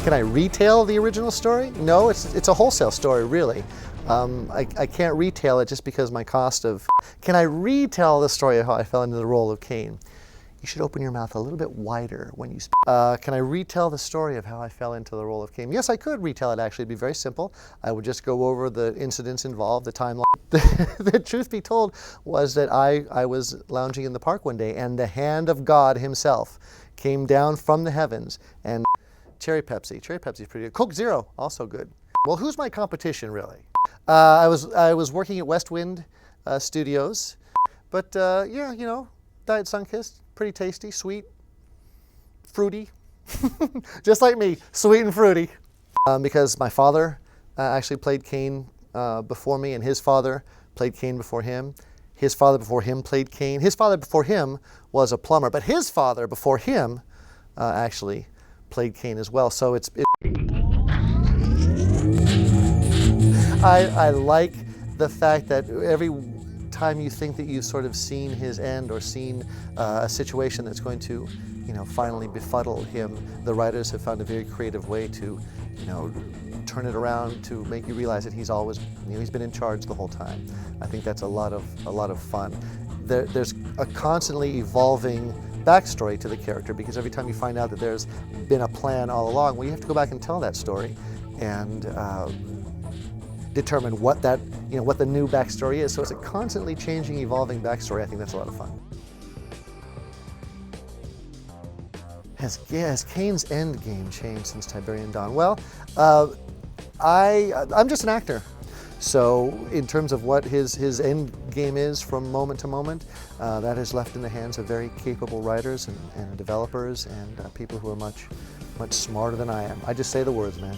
Can I retell the original story? No, it's a wholesale story, really. I can't retell it just because my cost of... Can I retell the story of how I fell into the role of Kane? You should open your mouth a little bit wider when you speak. Can I retell the story of how I fell into the role of Kane? Yes, I could retell it, actually. It'd be very simple. I would just go over the incidents involved, the timeline. The truth be told was that I was lounging in the park one day, and the hand of God himself came down from the heavens, and Cherry Pepsi is pretty good. Coke Zero, also good. Well, who's my competition, really? I was working at West Wind Studios, but yeah, you know, Diet Sunkist, pretty tasty, sweet, fruity, just like me, sweet and fruity. Because my father actually played Kane before me, and his father played Kane before him. His father before him played Kane. His father before him was a plumber, but his father before him actually played Kane as well. So I like the fact that every time you think that you've sort of seen his end or seen a situation that's going to, you know, finally befuddle him, the writers have found a very creative way to, you know, turn it around to make you realize that he's always, you know, he's been in charge the whole time. I think that's a lot of fun. There's a constantly evolving backstory to the character, because every time you find out that there's been a plan all along, well, you have to go back and tell that story and determine what that, you know, what the new backstory is. So it's a constantly changing, evolving backstory. I think that's a lot of fun. Has Kane's end game changed since Tiberium Dawn? Well, I'm just an actor. So in terms of what his end game is from moment to moment, that is left in the hands of very capable writers and developers and people who are much smarter than I am. I just say the words, man.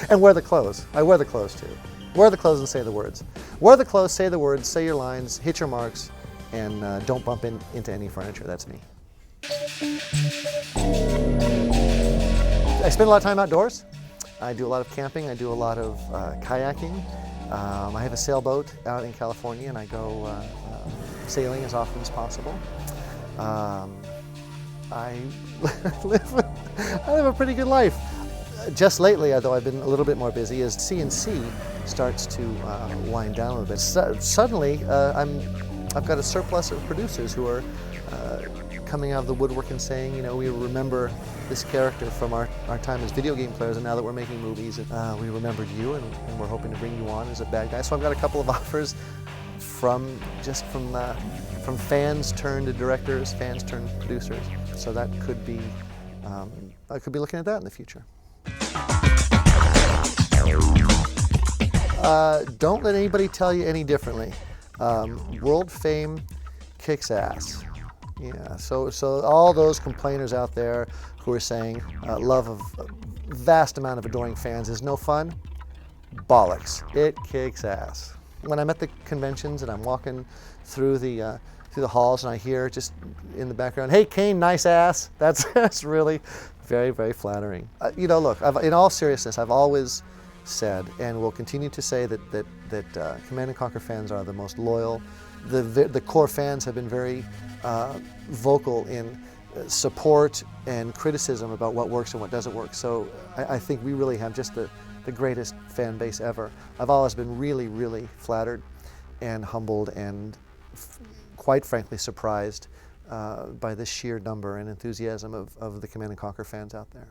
And wear the clothes. I wear the clothes too. Wear the clothes and say the words. Wear the clothes, say the words, say your lines, hit your marks, and don't bump into any furniture. That's me. I spend a lot of time outdoors. I do a lot of camping. I do a lot of kayaking. I have a sailboat out in California, and I go sailing as often as possible. I live a pretty good life. Just lately, although I've been a little bit more busy, as CNC starts to wind down a little bit. Suddenly, I've got a surplus of producers who are coming out of the woodwork and saying, you know, we remember this character from our time as video game players, and now that we're making movies, we remembered you, and we're hoping to bring you on as a bad guy. So I've got a couple of offers from fans turned directors, fans turned producers. So that could be, I could be looking at that in the future. Don't let anybody tell you any differently. World fame kicks ass. Yeah, so all those complainers out there who are saying love of a vast amount of adoring fans is no fun, bollocks. It kicks ass. When I'm at the conventions and I'm walking through the halls and I hear just in the background, "Hey Kane, nice ass," that's really very, very flattering. You know, look, in all seriousness, I've always said, and will continue to say, that Command & Conquer fans are the most loyal. The core fans have been very vocal in support and criticism about what works and what doesn't work. So I think we really have just the greatest fan base ever. I've always been really, really flattered and humbled and quite frankly surprised by the sheer number and enthusiasm of the Command & Conquer fans out there.